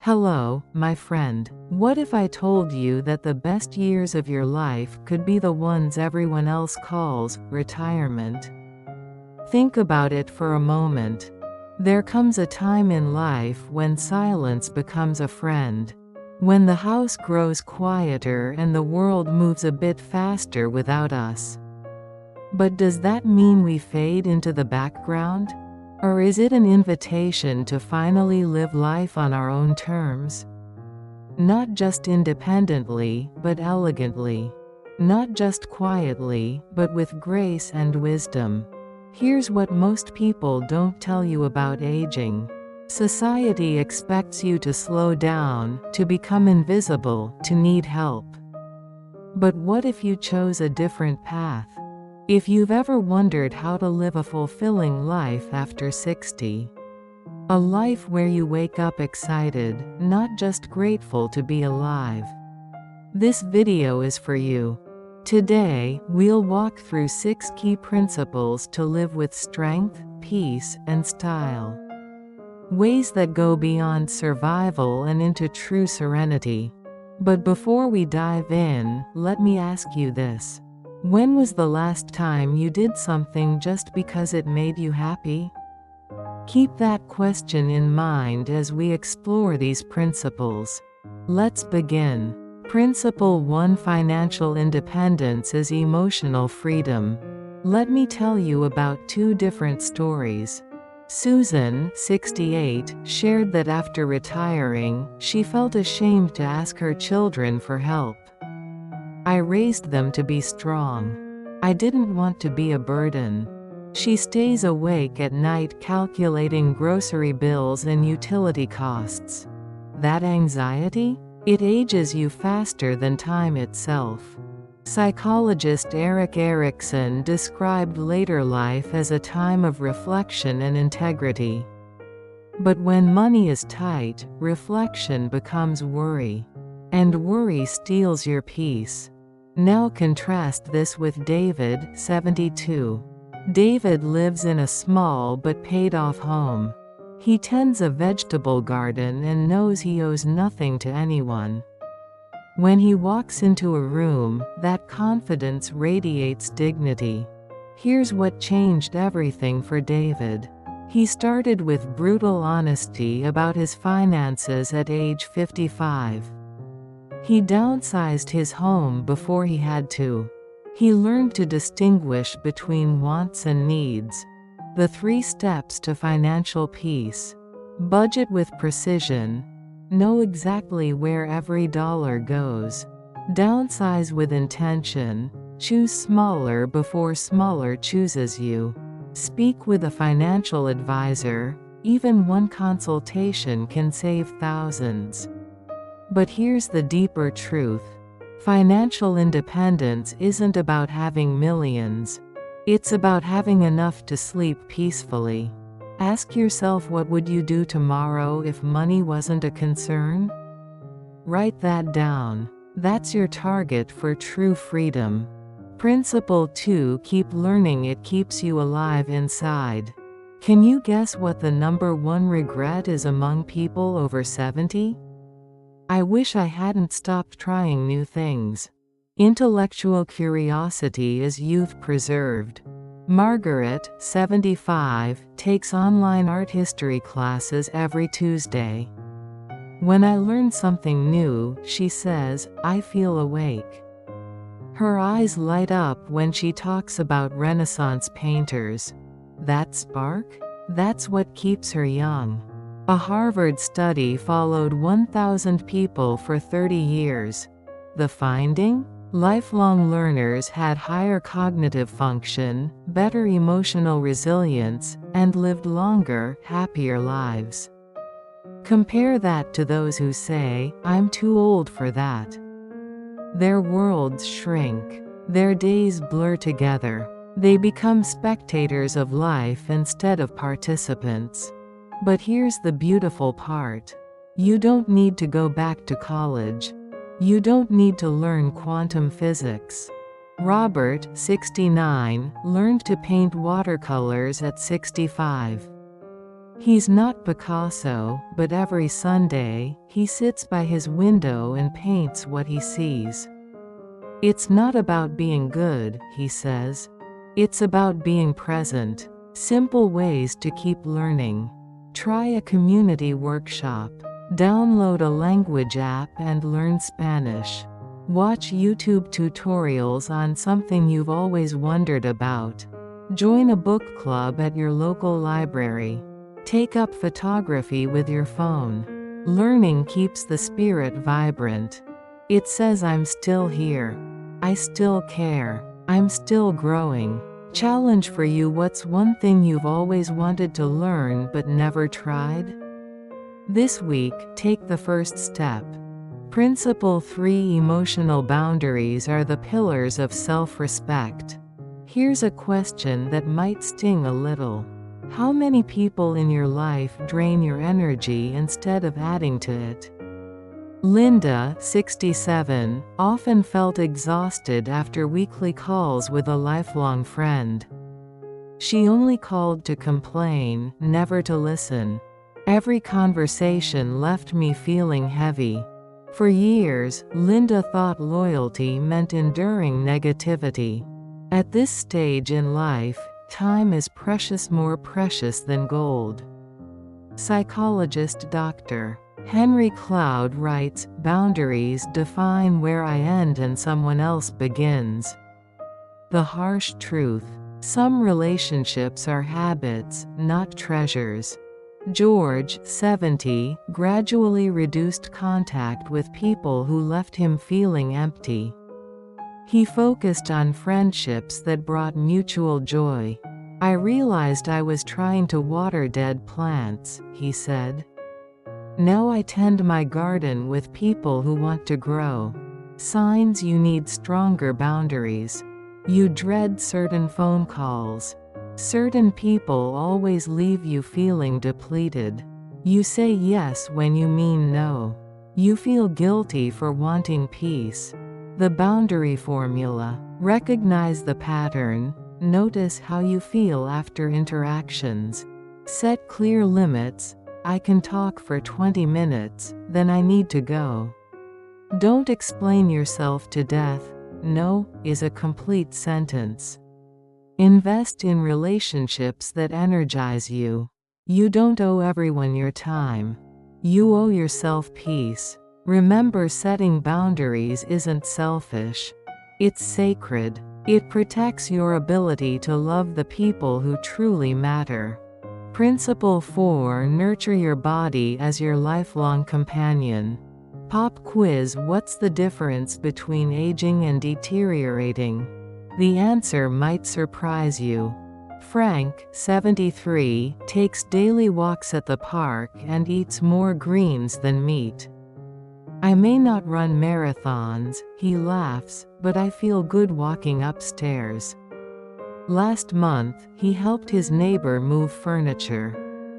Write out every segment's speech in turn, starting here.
Hello, my friend. What if I told you that the best years of your life could be the ones everyone else calls retirement? Think about it for a moment. There comes a time in life when silence becomes a friend. When the house grows quieter and the world moves a bit faster without us. But does that mean we fade into the background? Or is it an invitation to finally live life on our own terms? Not just independently, but elegantly. Not just quietly, but with grace and wisdom. Here's what most people don't tell you about aging. Society expects you to slow down, to become invisible, to need help. But what if you chose a different path? If you've ever wondered how to live a fulfilling life after 60. A life where you wake up excited, not just grateful to be alive. This video is for you. Today, we'll walk through 6 key principles to live with strength, peace, and style. Ways that go beyond survival and into true serenity. But before we dive in, let me ask you this. When was the last time you did something just because it made you happy? Keep that question in mind as we explore these principles. Let's begin. Principle 1: Financial independence is emotional freedom. Let me tell you about 2 different stories. Susan, 68, shared that after retiring, she felt ashamed to ask her children for help. I raised them to be strong. I didn't want to be a burden. She stays awake at night calculating grocery bills and utility costs. That anxiety? It ages you faster than time itself. Psychologist Erik Erikson described later life as a time of reflection and integrity. But when money is tight, reflection becomes worry. And worry steals your peace. Now contrast this with David, 72. David lives in a small but paid-off home. He tends a vegetable garden and knows he owes nothing to anyone. When he walks into a room, that confidence radiates dignity. Here's what changed everything for David. He started with brutal honesty about his finances at age 55. He downsized his home before he had to. He learned to distinguish between wants and needs. The 3 steps to financial peace. Budget with precision. Know exactly where every dollar goes. Downsize with intention. Choose smaller before smaller chooses you. Speak with a financial advisor. Even one consultation can save thousands. But here's the deeper truth. Financial independence isn't about having millions. It's about having enough to sleep peacefully. Ask yourself, what would you do tomorrow if money wasn't a concern? Write that down. That's your target for true freedom. Principle 2: Keep learning. It keeps you alive inside. Can you guess what the number 1 regret is among people over 70? I wish I hadn't stopped trying new things. Intellectual curiosity is youth preserved. Margaret, 75, takes online art history classes every Tuesday. When I learn something new, she says, I feel awake. Her eyes light up when she talks about Renaissance painters. That spark? That's what keeps her young. A Harvard study followed 1,000 people for 30 years. The finding? Lifelong learners had higher cognitive function, better emotional resilience, and lived longer, happier lives. Compare that to those who say, I'm too old for that. Their worlds shrink. Their days blur together. They become spectators of life instead of participants. But here's the beautiful part. You don't need to go back to college. You don't need to learn quantum physics. Robert, 69, learned to paint watercolors at 65. He's not Picasso, but every Sunday, he sits by his window and paints what he sees. It's not about being good, he says. It's about being present. Simple ways to keep learning. Try a community workshop. Download a language app and learn Spanish. Watch YouTube tutorials on something you've always wondered about. Join a book club at your local library. Take up photography with your phone. Learning keeps the spirit vibrant. It says I'm still here. I still care. I'm still growing. Challenge for you: what's one thing you've always wanted to learn but never tried? This week, take the first step. Principle 3: Emotional boundaries are the pillars of self-respect. Here's a question that might sting a little. How many people in your life drain your energy instead of adding to it? Linda, 67, often felt exhausted after weekly calls with a lifelong friend. She only called to complain, never to listen. Every conversation left me feeling heavy. For years, Linda thought loyalty meant enduring negativity. At this stage in life, time is precious, more precious than gold. Psychologist Dr. Henry Cloud writes, "Boundaries define where I end and someone else begins." The harsh truth: some relationships are habits, not treasures. George, 70, gradually reduced contact with people who left him feeling empty. He focused on friendships that brought mutual joy. "I realized I was trying to water dead plants," he said. "Now I tend my garden with people who want to grow." Signs you need stronger boundaries. You dread certain phone calls. Certain people always leave you feeling depleted. You say yes when you mean no. You feel guilty for wanting peace. The boundary formula: recognize the pattern. Notice how you feel after interactions. Set clear limits. I can talk for 20 minutes, then I need to go. Don't explain yourself to death. No is a complete sentence. Invest in relationships that energize you. You don't owe everyone your time. You owe yourself peace. Remember, setting boundaries isn't selfish. It's sacred. It protects your ability to love the people who truly matter. Principle 4: Nurture your body as your lifelong companion. Pop quiz: what's the difference between aging and deteriorating? The answer might surprise you. Frank, 73, takes daily walks at the park and eats more greens than meat. "I may not run marathons," he laughs, "but I feel good walking upstairs." Last month, he helped his neighbor move furniture.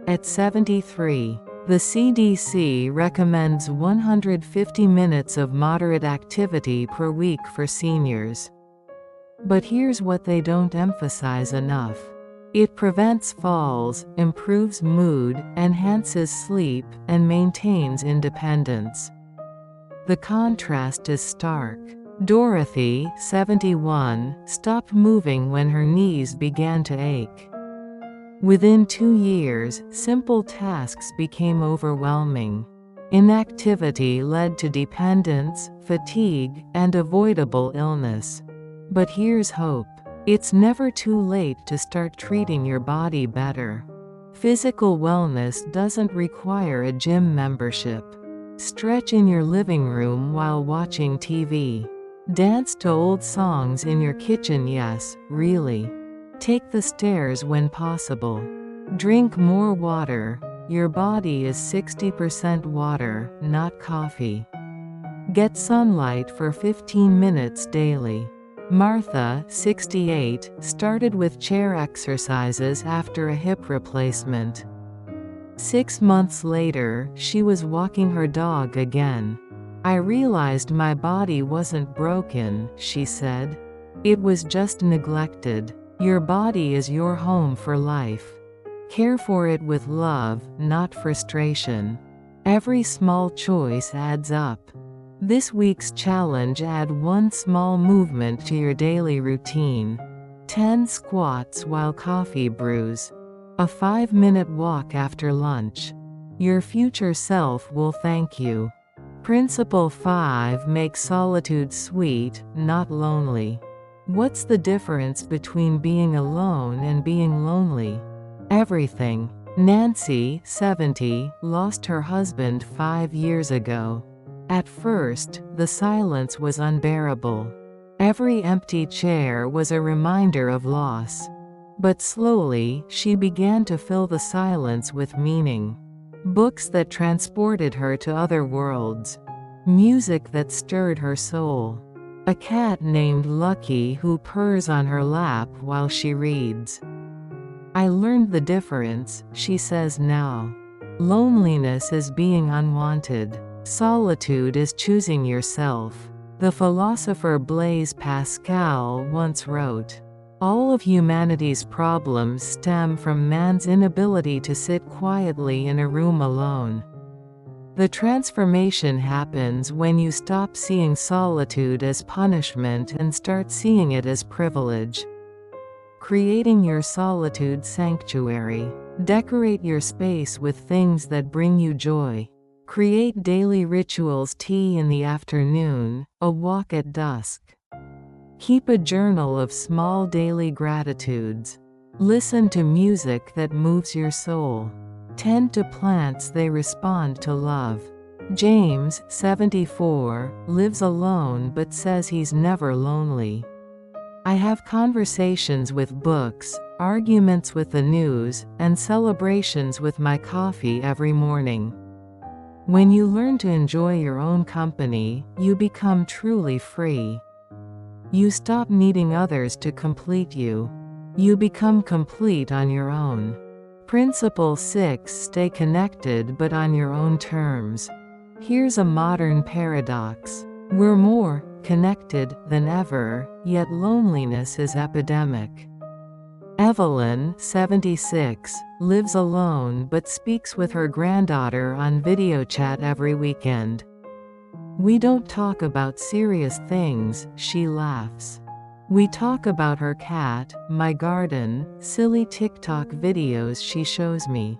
At 73, the CDC recommends 150 minutes of moderate activity per week for seniors. But here's what they don't emphasize enough. It prevents falls, improves mood, enhances sleep, and maintains independence. The contrast is stark. Dorothy, 71, stopped moving when her knees began to ache. Within 2 years, simple tasks became overwhelming. Inactivity led to dependence, fatigue, and avoidable illness. But here's hope. It's never too late to start treating your body better. Physical wellness doesn't require a gym membership. Stretch in your living room while watching TV. Dance to old songs in your kitchen, yes, really. Take the stairs when possible. Drink more water. Your body is 60% water, not coffee. Get sunlight for 15 minutes daily. Martha, 68, started with chair exercises after a hip replacement. 6 months later, she was walking her dog again. "I realized my body wasn't broken," she said. "It was just neglected." Your body is your home for life. Care for it with love, not frustration. Every small choice adds up. This week's challenge: add one small movement to your daily routine. 10 squats while coffee brews. A 5-minute walk after lunch. Your future self will thank you. Principle 5: make solitude sweet, not lonely. What's the difference between being alone and being lonely? Everything. Nancy, 70, lost her husband 5 years ago. At first, the silence was unbearable. Every empty chair was a reminder of loss. But slowly, she began to fill the silence with meaning. Books that transported her to other worlds. Music that stirred her soul. A cat named Lucky who purrs on her lap while she reads. I learned the difference, she says now. Loneliness is being unwanted. Solitude is choosing yourself. The philosopher Blaise Pascal once wrote, "All of humanity's problems stem from man's inability to sit quietly in a room alone." The transformation happens when you stop seeing solitude as punishment and start seeing it as privilege. Creating your solitude sanctuary. Decorate your space with things that bring you joy. Create daily rituals: tea in the afternoon, a walk at dusk. Keep a journal of small daily gratitudes. Listen to music that moves your soul. Tend to plants, they respond to love. James, 74, lives alone but says he's never lonely. I have conversations with books, arguments with the news, and celebrations with my coffee every morning. When you learn to enjoy your own company, you become truly free. You stop needing others to complete you. You become complete on your own. Principle 6: stay connected but on your own terms. Here's a modern paradox. We're more connected than ever, yet loneliness is epidemic. Evelyn, 76, lives alone but speaks with her granddaughter on video chat every weekend. We don't talk about serious things, she laughs. We talk about her cat, my garden, silly TikTok videos she shows me.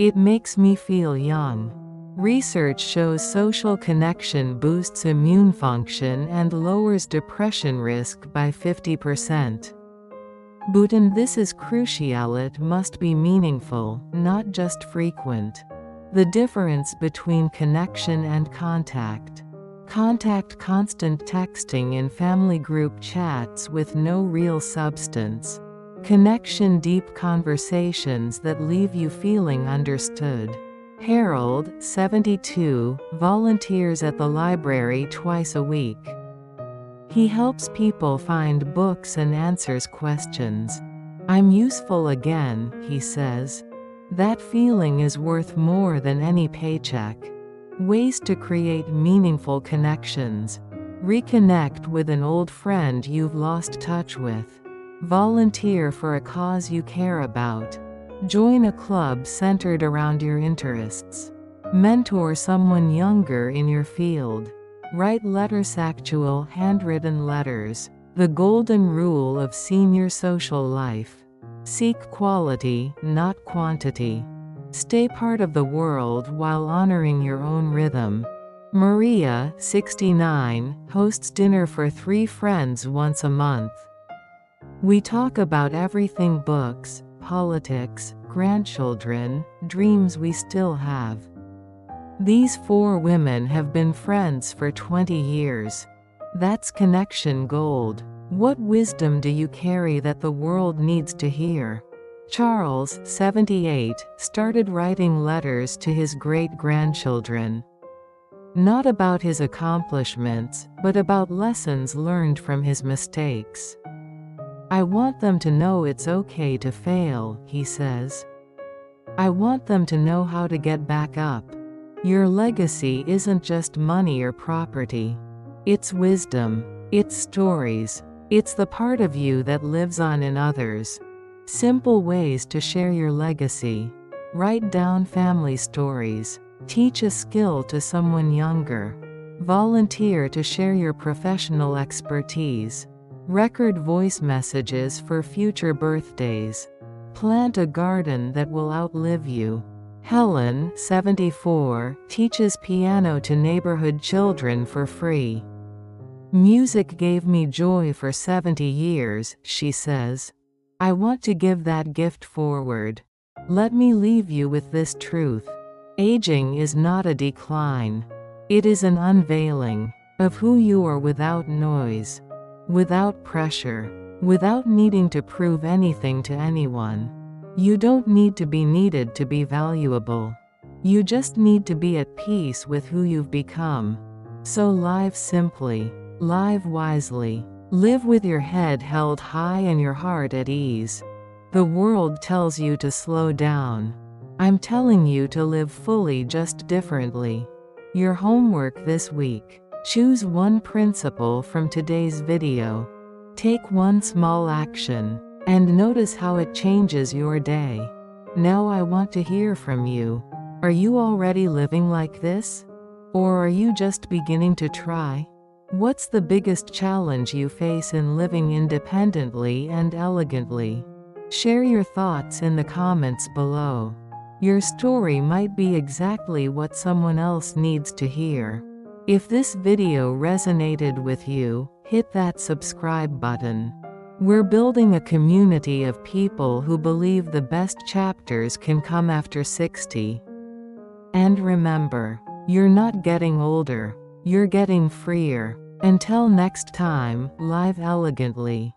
It makes me feel young. Research shows social connection boosts immune function and lowers depression risk by 50%. But this is crucial: it must be meaningful, not just frequent. The difference between connection and contact. Contact: constant texting in family group chats with no real substance. Connection: deep conversations that leave you feeling understood. Harold, 72, volunteers at the library twice a week. He helps people find books and answers questions. I'm useful again, he says. That feeling is worth more than any paycheck. Ways to create meaningful connections. Reconnect with an old friend you've lost touch with. Volunteer for a cause you care about. Join a club centered around your interests. Mentor someone younger in your field. Write letters: actual handwritten letters. The golden rule of senior social life. Seek quality, not quantity. Stay part of the world while honoring your own rhythm. Maria, 69, hosts dinner for 3 friends once a month. We talk about everything: books, politics, grandchildren, dreams we still have. These 4 women have been friends for 20 years. That's connection gold. What wisdom do you carry that the world needs to hear? Charles, 78, started writing letters to his great-grandchildren. Not about his accomplishments, but about lessons learned from his mistakes. I want them to know it's okay to fail, he says. I want them to know how to get back up. Your legacy isn't just money or property. It's wisdom. It's stories. It's the part of you that lives on in others. Simple ways to share your legacy. Write down family stories. Teach a skill to someone younger. Volunteer to share your professional expertise. Record voice messages for future birthdays. Plant a garden that will outlive you. Helen, 74, teaches piano to neighborhood children for free. Music gave me joy for 70 years, she says. I want to give that gift forward. Let me leave you with this truth. Aging is not a decline. It is an unveiling of who you are without noise, without pressure, without needing to prove anything to anyone. You don't need to be needed to be valuable. You just need to be at peace with who you've become. So live simply, live wisely, live with your head held high and your heart at ease. The world tells you to slow down. I'm telling you to live fully, just differently. Your homework this week. Choose one principle from today's video. Take one small action, and notice how it changes your day. Now I want to hear from you. Are you already living like this? Or are you just beginning to try? What's the biggest challenge you face in living independently and elegantly? Share your thoughts in the comments below. Your story might be exactly what someone else needs to hear. If this video resonated with you, hit that subscribe button. We're building a community of people who believe the best chapters can come after 60. And remember, you're not getting older, you're getting freer. Until next time, live elegantly.